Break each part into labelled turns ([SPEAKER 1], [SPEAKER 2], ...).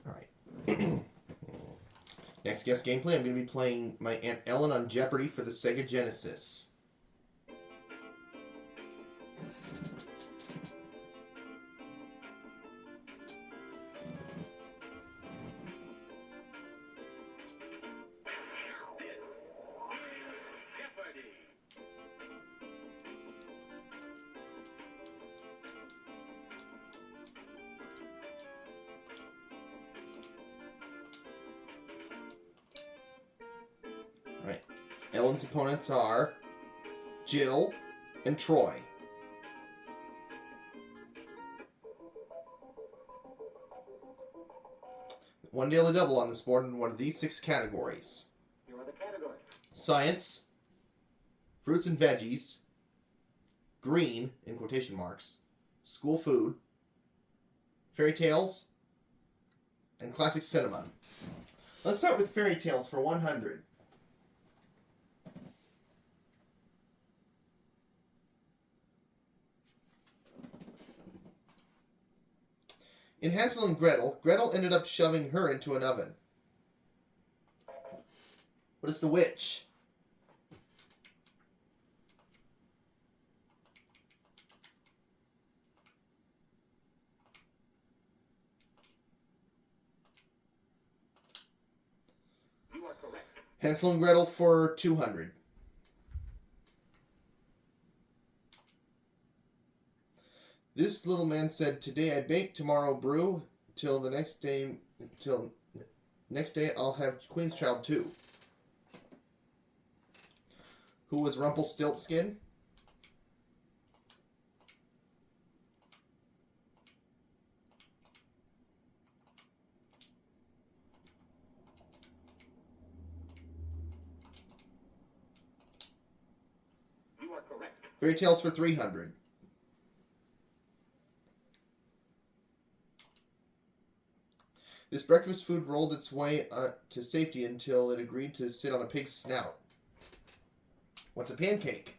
[SPEAKER 1] Alright. Next guest gameplay, I'm going to be playing my Aunt Ellen on Jeopardy for the Sega Genesis. Right. Ellen's opponents are Jill and Troy. One daily double on this board in one of these 6 categories.
[SPEAKER 2] You are the category.
[SPEAKER 1] Science, fruits and veggies, green, in quotation marks, school food, fairy tales, and classic cinema. Let's start with fairy tales for 100. In Hansel and Gretel, Gretel ended up shoving her into an oven. What is the witch?
[SPEAKER 2] You are correct.
[SPEAKER 1] Hansel and Gretel for 200. This little man said, "Today I bake, tomorrow brew, till next day I'll have Queen's Child too." Who was Rumpelstiltskin?
[SPEAKER 2] You are correct.
[SPEAKER 1] Fairy tales for 300. This breakfast food rolled its way to safety until it agreed to sit on a pig's snout. What's a pancake?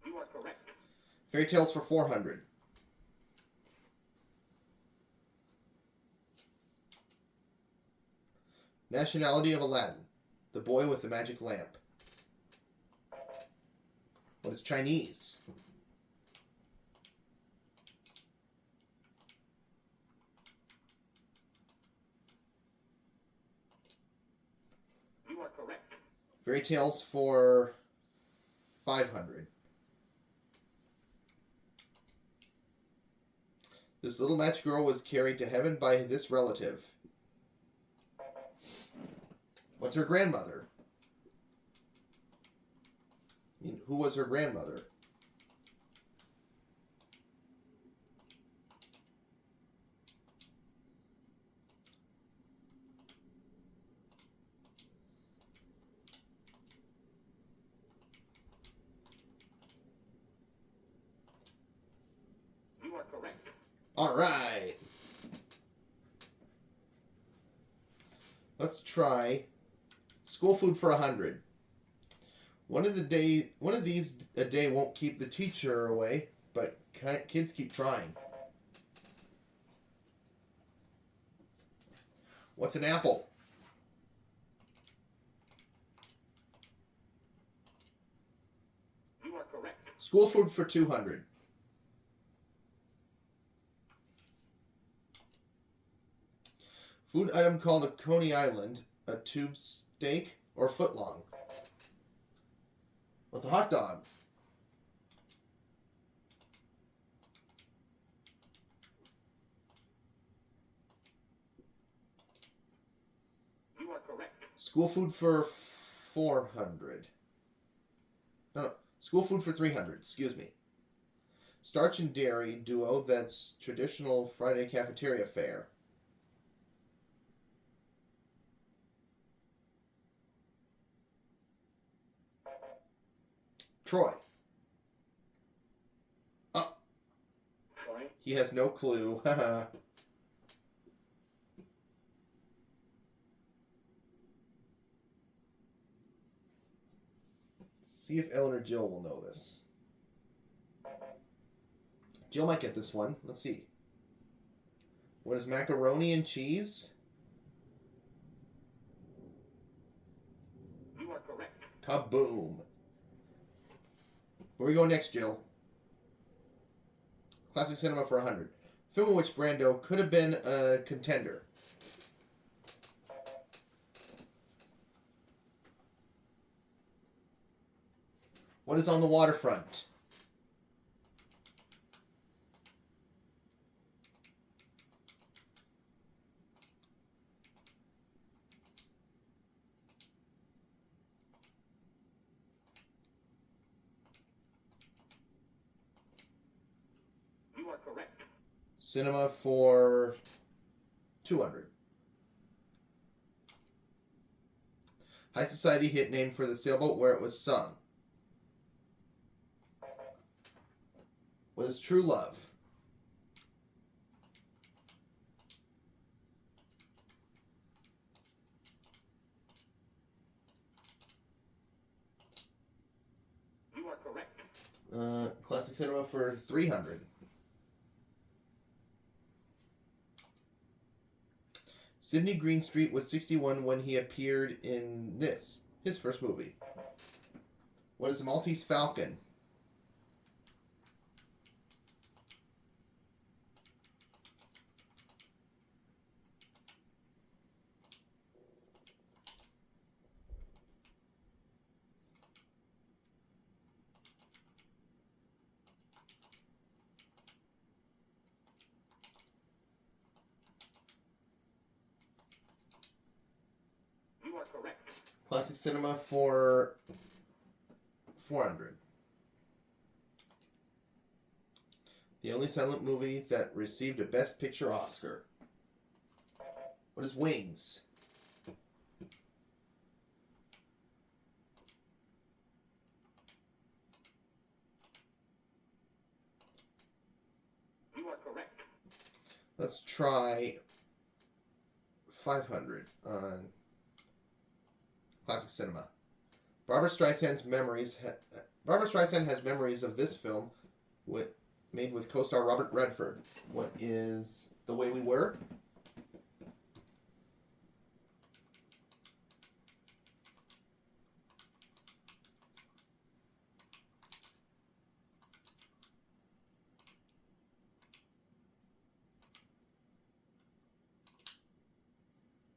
[SPEAKER 2] You are correct.
[SPEAKER 1] Fairy tales for 400. Nationality of Aladdin. The boy with the magic lamp. What is Chinese?
[SPEAKER 2] You are correct.
[SPEAKER 1] Fairy tales for 500. This little match girl was carried to heaven by this relative. What's her grandmother? I mean, who was her grandmother?
[SPEAKER 2] You are correct.
[SPEAKER 1] All right. Let's try school food for 100. One of these a day won't keep the teacher away, but kids keep trying. What's an apple?
[SPEAKER 2] You are correct.
[SPEAKER 1] School food for 200. Food item called a Coney Island, a tube steak, or foot long. What's a hot dog?
[SPEAKER 2] You are correct.
[SPEAKER 1] School food for 400. No, school food for 300, excuse me. Starch and dairy duo that's traditional Friday cafeteria fare. Troy. Oh,
[SPEAKER 2] Troy.
[SPEAKER 1] he has no clue. Haha. See if Ellen or Jill will know this. Jill might get this one. Let's see. What is macaroni and cheese?
[SPEAKER 2] You are correct.
[SPEAKER 1] Kaboom. Where we go next, Jill? Classic cinema for 100. Film in which Brando could have been a contender. What is on the waterfront?
[SPEAKER 2] You are correct.
[SPEAKER 1] Cinema for 200. High Society hit named for the sailboat where it was sung. What is True Love?
[SPEAKER 2] You are correct.
[SPEAKER 1] Classic cinema for 300. Sidney Greenstreet was 61 when he appeared in this, his first movie. What is a Maltese Falcon?
[SPEAKER 2] You are correct.
[SPEAKER 1] Classic cinema for 400. The only silent movie that received a Best Picture Oscar. What is Wings?
[SPEAKER 2] You are correct.
[SPEAKER 1] Let's try 500 on classic cinema. Barbara Streisand has memories of this film made with co-star Robert Redford. What is The Way We Were?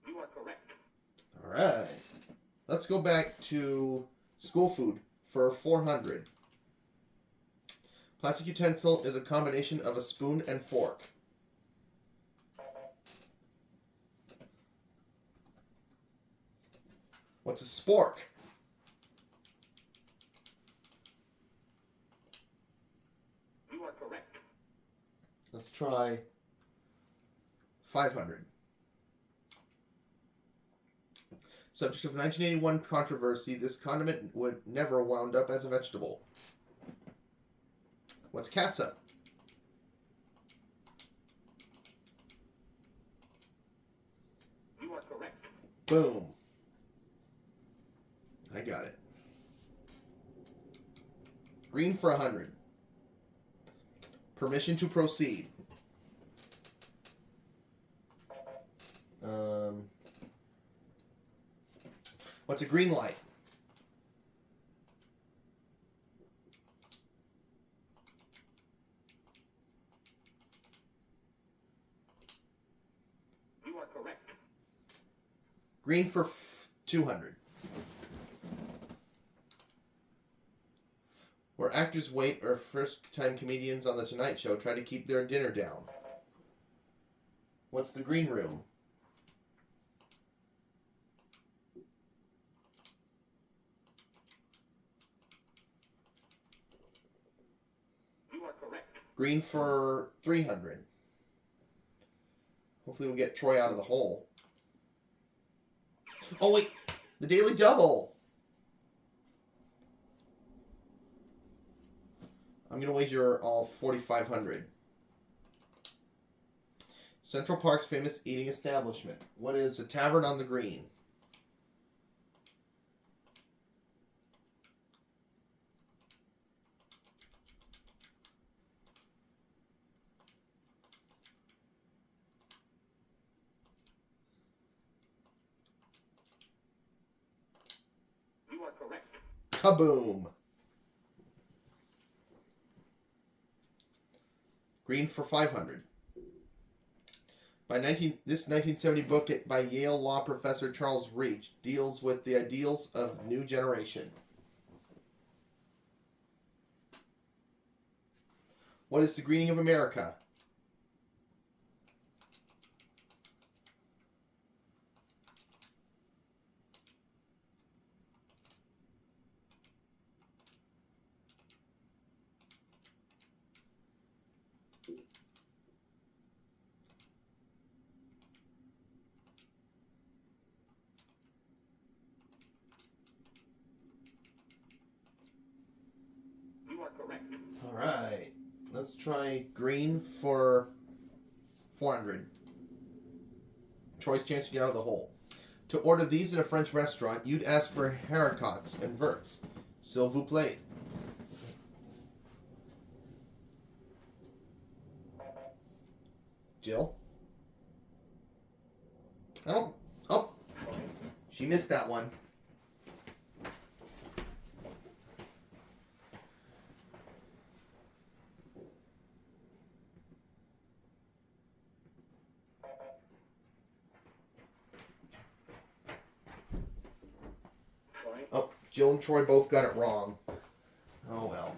[SPEAKER 2] You are correct.
[SPEAKER 1] All right. Let's go back to school food for 400. Plastic utensil is a combination of a spoon and fork. What's a spork?
[SPEAKER 2] You are correct.
[SPEAKER 1] Let's try 500. Subject of 1981 controversy, this condiment would never wound up as a vegetable. What's catsup?
[SPEAKER 2] You are correct.
[SPEAKER 1] Boom. I got it. Green for 100. Permission to proceed. What's a green light?
[SPEAKER 2] You are correct.
[SPEAKER 1] Green for 200. Where actors wait or first-time comedians on The Tonight Show try to keep their dinner down. What's the green room?
[SPEAKER 2] You are correct.
[SPEAKER 1] Green for 300. Hopefully we'll get Troy out of the hole. Oh wait, the Daily Double. I'm going to wager all 4,500. Central Park's famous eating establishment. What is a tavern on the green? Kaboom! Green for 500. This 1970 book by Yale law professor Charles Reach deals with the ideals of new generation. What is the greening of America?
[SPEAKER 2] You are correct.
[SPEAKER 1] All right. Let's try green for 400. Troy's chance to get out of the hole. To order these in a French restaurant, you'd ask for haricots and verts. S'il vous plaît. Jill? Oh. Oh. She missed that one.
[SPEAKER 2] Troy.
[SPEAKER 1] Oh, Jill and Troy both got it wrong. Oh well.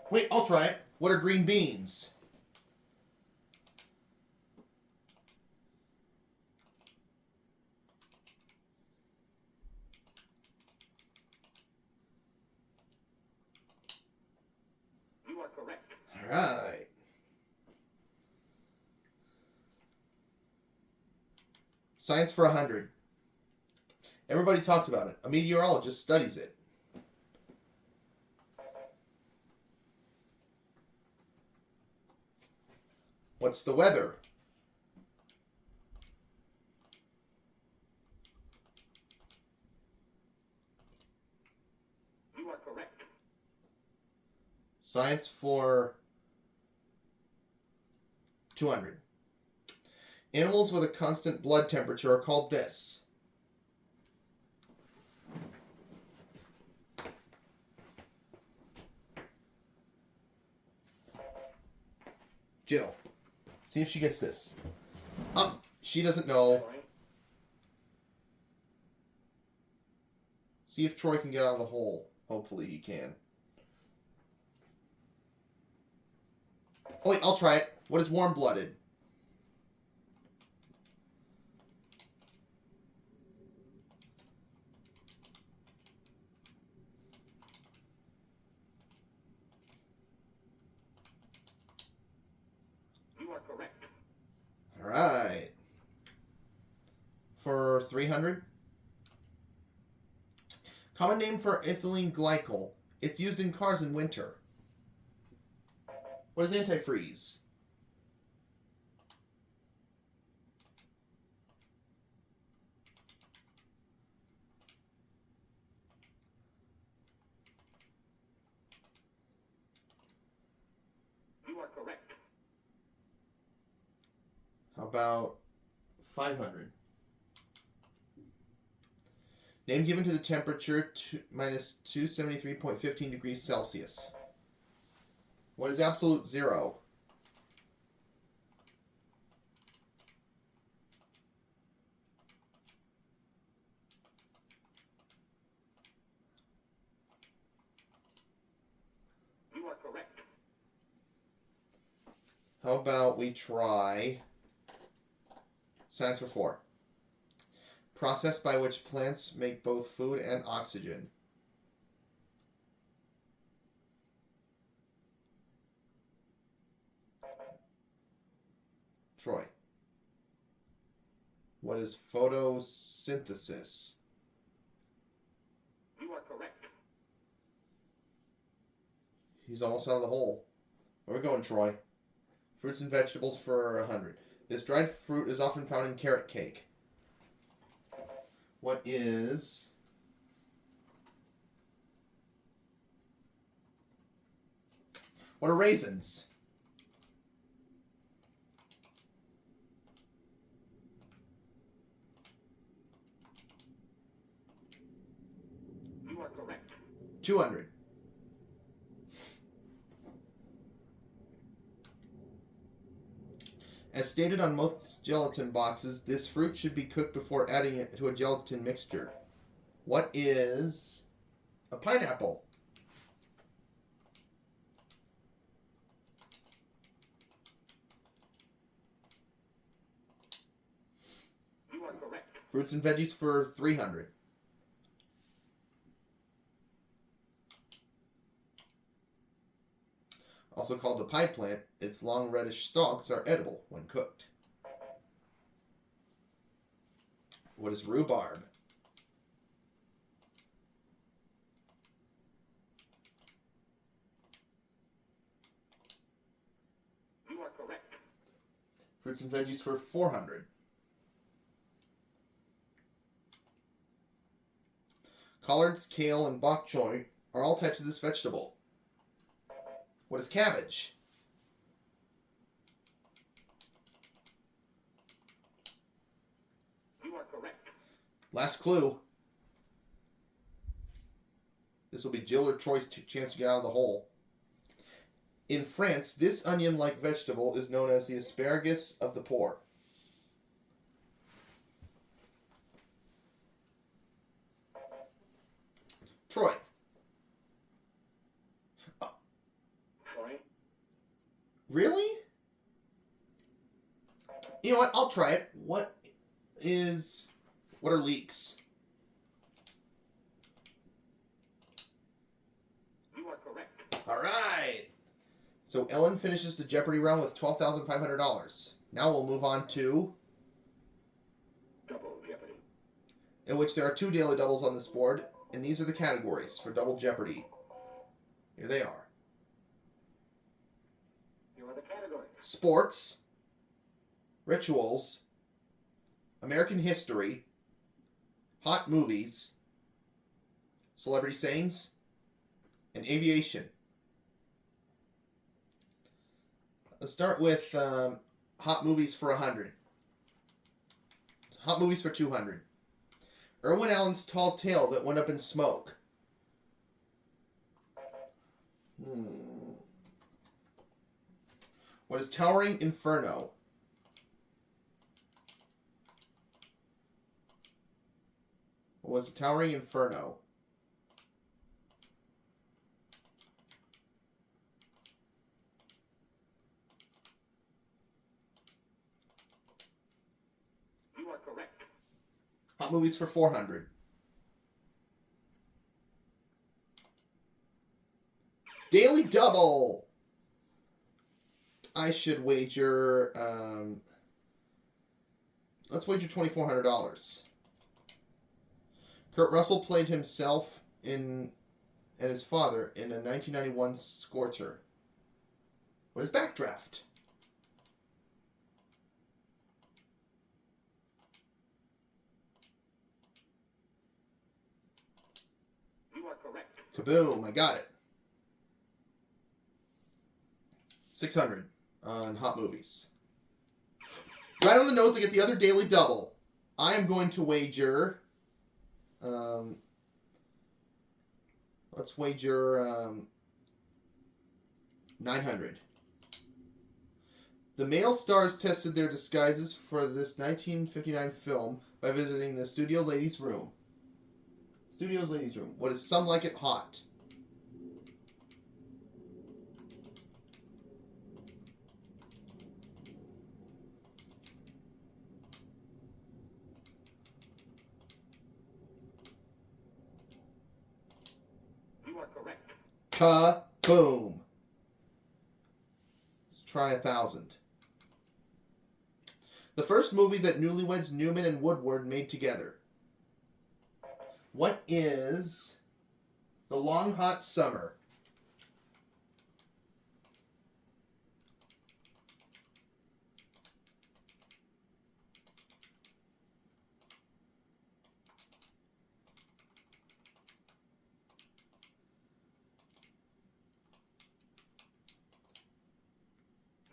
[SPEAKER 1] Wait, I'll try it. What are green beans?
[SPEAKER 2] You are correct.
[SPEAKER 1] All right. Science for 100. Everybody talks about it. A meteorologist studies it. What's the weather?
[SPEAKER 2] You are correct.
[SPEAKER 1] Science for 200. Animals with a constant blood temperature are called this. Jill. See if she gets this. She doesn't know.
[SPEAKER 2] Troy.
[SPEAKER 1] See if Troy can get out of the hole. Hopefully he can. Oh wait, I'll try it. What is warm-blooded?
[SPEAKER 2] You are correct.
[SPEAKER 1] All right. For 300. Common name for ethylene glycol. It's used in cars in winter. What is antifreeze?
[SPEAKER 2] You are correct.
[SPEAKER 1] How about 500? Name given to the temperature minus 273.15 degrees Celsius. What is absolute zero?
[SPEAKER 2] You are correct.
[SPEAKER 1] How about we try science for 4? Process by which plants make both food and oxygen. Troy. What is photosynthesis?
[SPEAKER 2] You are correct.
[SPEAKER 1] He's almost out of the hole. Where are we going, Troy? Fruits and vegetables for 100. This dried fruit is often found in carrot cake. What is... What are raisins? 200. As stated on most gelatin boxes, this fruit should be cooked before adding it to a gelatin mixture. What is a pineapple?
[SPEAKER 2] You are correct.
[SPEAKER 1] Fruits and veggies for 300. Also called the pie plant, its long reddish stalks are edible when cooked. What is rhubarb?
[SPEAKER 2] You are correct.
[SPEAKER 1] Fruits and veggies for 400. Collards, kale, and bok choy are all types of this vegetable. What is cabbage?
[SPEAKER 2] You are correct.
[SPEAKER 1] Last clue. This will be Jill or Troy's chance to get out of the hole. In France, this onion-like vegetable is known as the asparagus of the poor. Troy.
[SPEAKER 2] Sorry.
[SPEAKER 1] Really? You know what? I'll try it. What are leeks?
[SPEAKER 2] You are correct.
[SPEAKER 1] All right. So Ellen finishes the Jeopardy round with $12,500. Now we'll move on to
[SPEAKER 2] Double Jeopardy.
[SPEAKER 1] in which there are 2 daily doubles on this board, and these are the categories for Double Jeopardy. Here they are.
[SPEAKER 2] You are the category.
[SPEAKER 1] Sports, rituals, American history, hot movies, celebrity sayings, and aviation. Let's start with hot movies for 100. Hot movies for 200. Irwin Allen's tall tale that went up in smoke. What is Towering Inferno? What was Towering Inferno?
[SPEAKER 2] You are correct.
[SPEAKER 1] Hot movies for 400. Daily Double! I should wager, let's wager $2,400. Kurt Russell played himself and his father in a 1991 Scorcher. What is Backdraft?
[SPEAKER 2] You are correct.
[SPEAKER 1] Kaboom! I got it. 600 on hot movies. Right on the nose, I get the other daily double. I am going to wager. Let's wager 900. The male stars tested their disguises for this 1959 film by visiting the studio ladies' room. Studio's ladies' room. What is Some Like It Hot?
[SPEAKER 2] You are correct.
[SPEAKER 1] Kaboom! Let's try 1,000. The first movie that newlyweds Newman and Woodward made together. What is The Long Hot Summer?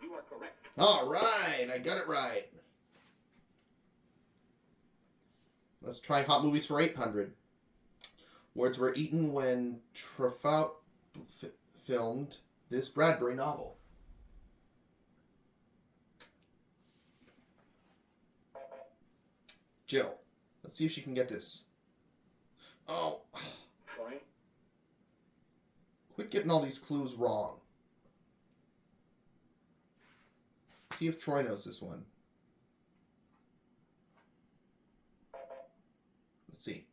[SPEAKER 2] You are correct.
[SPEAKER 1] All right, I got it right. Let's try hot movies for 800. Words were eaten when Truffaut filmed this Bradbury novel. Jill. Let's see if she can get this. Oh.
[SPEAKER 2] Troy.
[SPEAKER 1] Quit getting all these clues wrong. See if Troy knows this one. Let's see.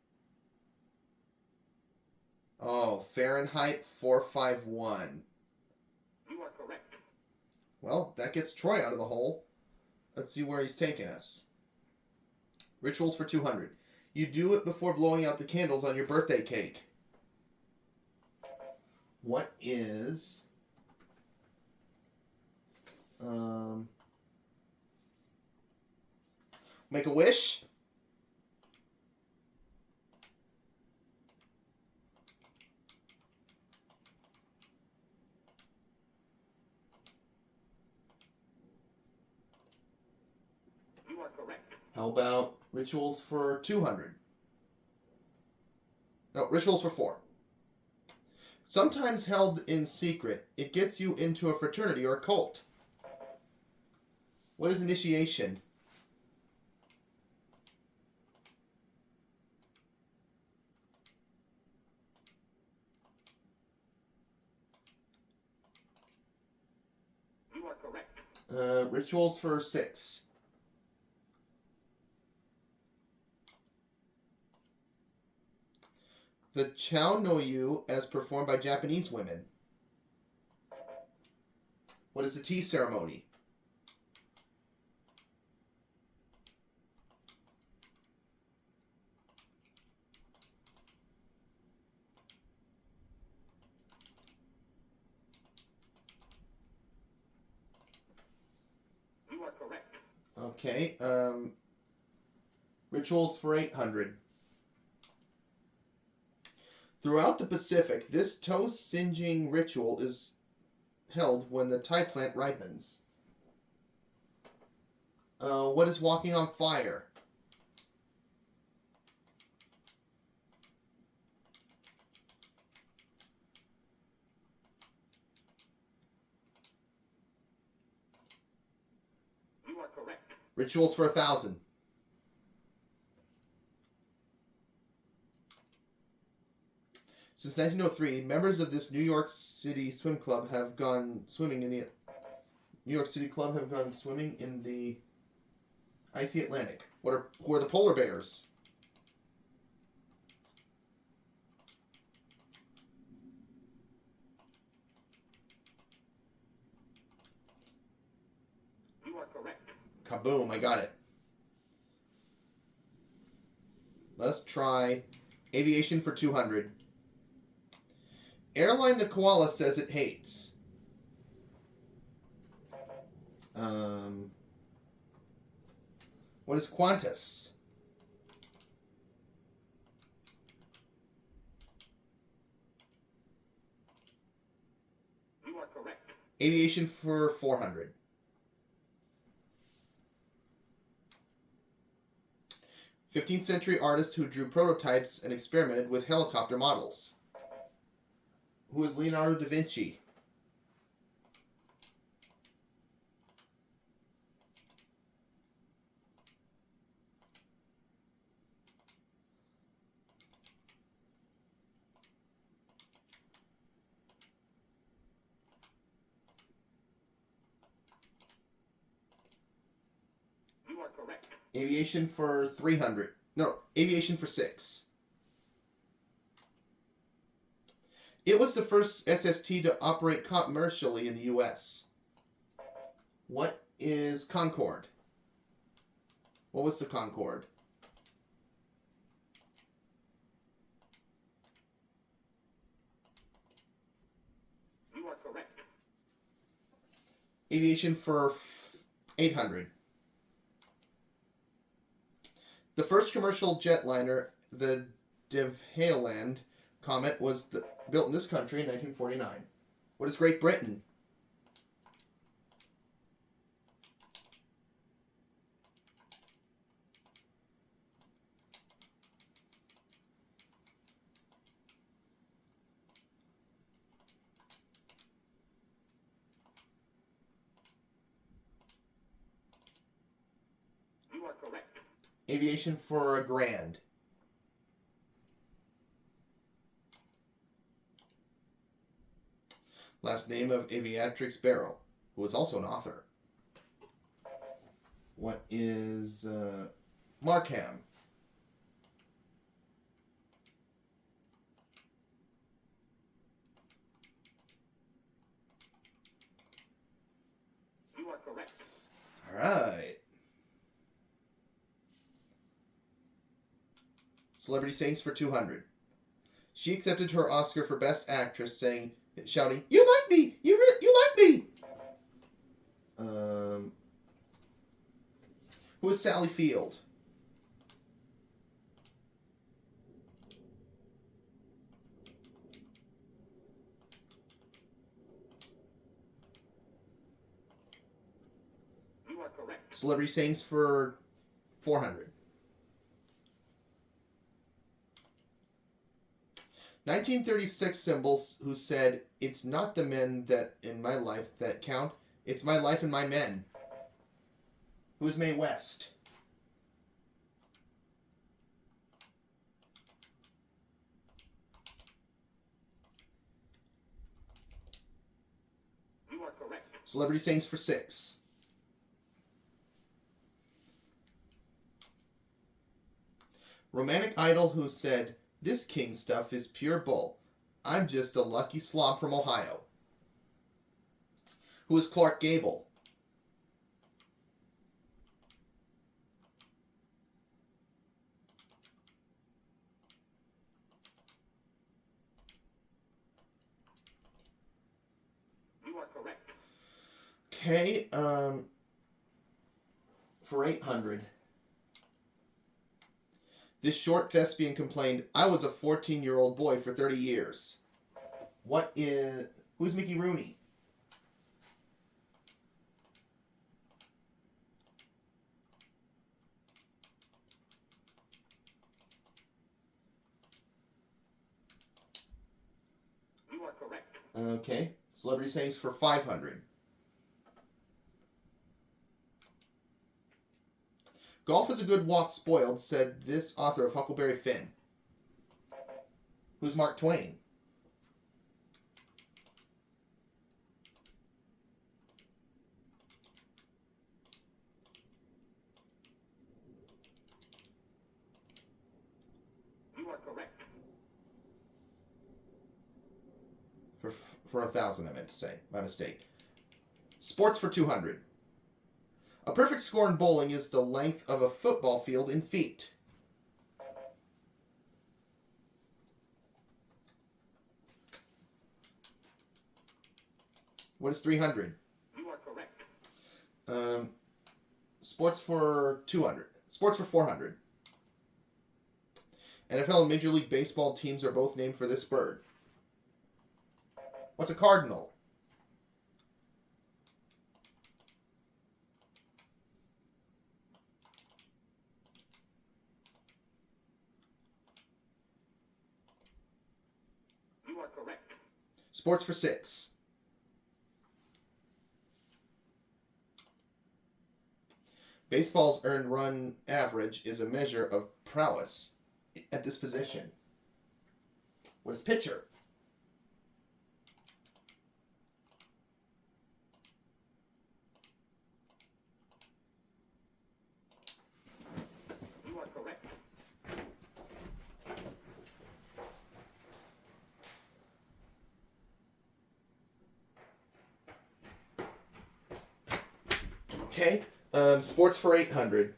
[SPEAKER 1] Oh, Fahrenheit 451.
[SPEAKER 2] You are correct.
[SPEAKER 1] Well, that gets Troy out of the hole. Let's see where he's taking us. Rituals for 200. You do it before blowing out the candles on your birthday cake. What is... Make a wish?
[SPEAKER 2] You are correct.
[SPEAKER 1] How about rituals for 200? No, rituals for 4. Sometimes held in secret, it gets you into a fraternity or a cult. What is initiation?
[SPEAKER 2] You are correct.
[SPEAKER 1] Rituals for 6. The Chow no Yu as performed by Japanese women. What is a tea ceremony?
[SPEAKER 2] You are correct.
[SPEAKER 1] Okay. Rituals for 800. Throughout the Pacific, this toast singeing ritual is held when the Thai plant ripens. What is walking on fire?
[SPEAKER 2] You are correct.
[SPEAKER 1] Rituals for 1,000. Since 1903, members of this New York City swim club have gone swimming in the icy Atlantic. Who are the polar bears?
[SPEAKER 2] You are correct.
[SPEAKER 1] Kaboom, I got it. Let's try aviation for 200. Airline the koala says it hates. What is Qantas?
[SPEAKER 2] You are correct.
[SPEAKER 1] Aviation for 400. 15th century artist who drew prototypes and experimented with helicopter models. Who is Leonardo da Vinci?
[SPEAKER 2] You are correct.
[SPEAKER 1] Aviation for 300. No, aviation for 6. It was the first SST to operate commercially in the U.S. What is Concorde? What was the Concorde?
[SPEAKER 2] You are correct.
[SPEAKER 1] Aviation for 800. The first commercial jetliner, the de Havilland Comet, was built in this country in 1949. What is Great Britain? Aviation for a grand. Last name of Aviatrix Barrow, who is also an author. What is Markham?
[SPEAKER 2] You are correct.
[SPEAKER 1] All right. Celebrity sings for 200. She accepted her Oscar for Best Actress, shouting, "You like me! You like me!" Who is Sally Field?
[SPEAKER 2] You are correct.
[SPEAKER 1] Celebrity sings for 400. 1936 symbols who said, "It's not the men that in my life that count, it's my life and my men." Who's Mae West?
[SPEAKER 2] You are correct.
[SPEAKER 1] Celebrity sings for 6. Romantic idol who said, "This king stuff is pure bull. I'm just a lucky slob from Ohio." Who is Clark Gable?
[SPEAKER 2] You are correct.
[SPEAKER 1] Okay, for 800. This short thespian complained, "I was a 14-year-old boy for 30 years. Who's Mickey Rooney?
[SPEAKER 2] You are correct.
[SPEAKER 1] Okay, celebrity sings for 500. Golf is a good walk spoiled, said this author of Huckleberry Finn. Who's Mark Twain?
[SPEAKER 2] You are correct.
[SPEAKER 1] For 1,000, I meant to say. My mistake. Sports for 200. A perfect score in bowling is the length of a football field in feet. What is 300?
[SPEAKER 2] You are correct.
[SPEAKER 1] Sports for 200. Sports for 400. NFL and Major League Baseball teams are both named for this bird. What's a cardinal?
[SPEAKER 2] You are correct.
[SPEAKER 1] Sports for 6. Baseball's earned run average is a measure of prowess at this position. What is pitcher?
[SPEAKER 2] You are correct.
[SPEAKER 1] Okay. Sports for 800.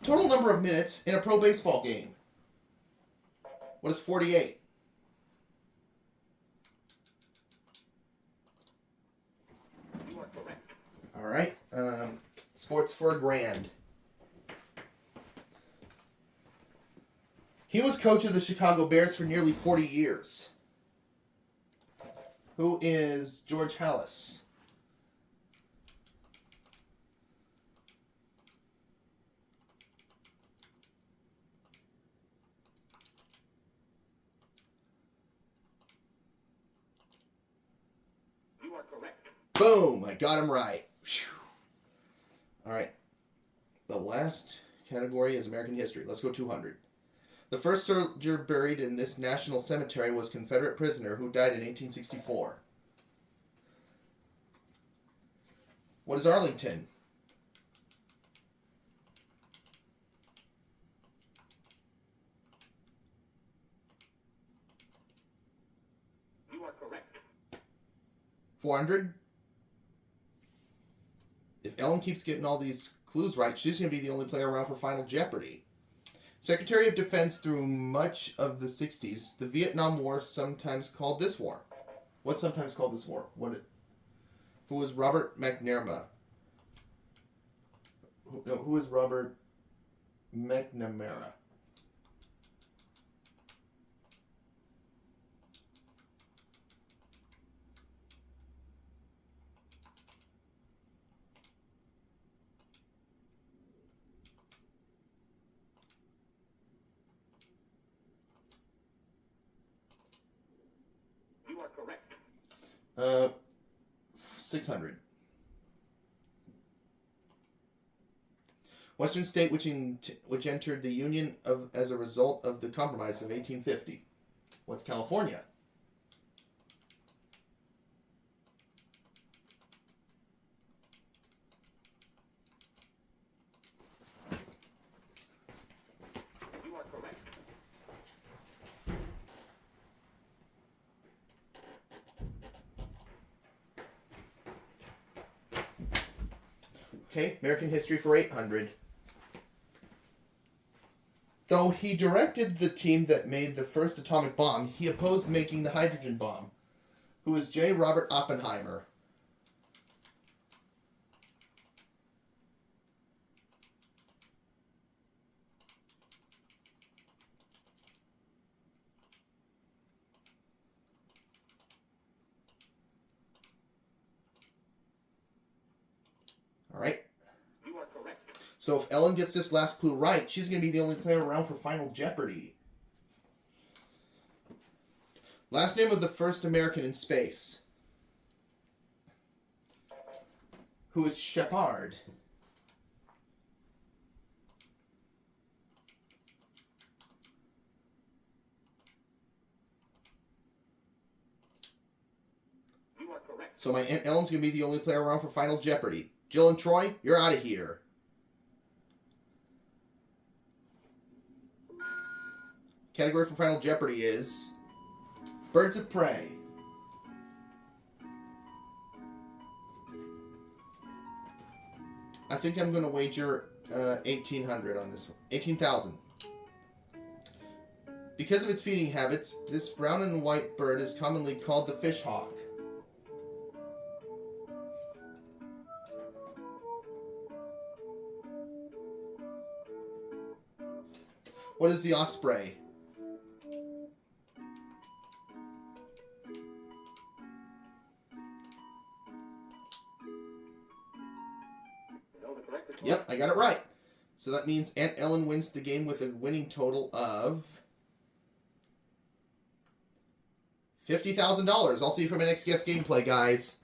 [SPEAKER 1] Total number of minutes in a pro baseball game. What is 48?
[SPEAKER 2] You are correct.
[SPEAKER 1] All right. Sports for a grand. He was coach of the Chicago Bears for nearly 40 years. Who is George Halas?
[SPEAKER 2] You are correct.
[SPEAKER 1] Boom! I got him right. Whew. All right. the last category is American history. Let's go 200. The first soldier buried in this national cemetery was Confederate prisoner who died in 1864. What is Arlington?
[SPEAKER 2] You are correct.
[SPEAKER 1] 400. If Ellen keeps getting all these clues right, she's going to be the only player around for Final Jeopardy. Secretary of Defense through much of the 60s, the Vietnam War, sometimes called this war. What's sometimes called this war? Who was Robert McNamara? Who is Robert McNamara?
[SPEAKER 2] You are correct.
[SPEAKER 1] 600. Western state which entered the Union as a result of the Compromise of 1850. What's California?
[SPEAKER 2] You are correct.
[SPEAKER 1] Okay, American history for 800. Though he directed the team that made the first atomic bomb, he opposed making the hydrogen bomb. Who is J. Robert Oppenheimer? All right.
[SPEAKER 2] You are correct.
[SPEAKER 1] So if Ellen gets this last clue right, she's going to be the only player around for Final Jeopardy. Last name of the first American in space. Who is Shepard?
[SPEAKER 2] You are correct.
[SPEAKER 1] So my Aunt Ellen's going to be the only player around for Final Jeopardy. Jill and Troy, you're out of here. Category for Final Jeopardy is Birds of Prey. I think I'm going to wager 1,800 on this one. 18,000. Because of its feeding habits, this brown and white bird is commonly called the fish hawk. What is the osprey?
[SPEAKER 2] You know the correct response.
[SPEAKER 1] Yep, I got it right. So that means Aunt Ellen wins the game with a winning total of $50,000. I'll see you for my next guest gameplay, guys.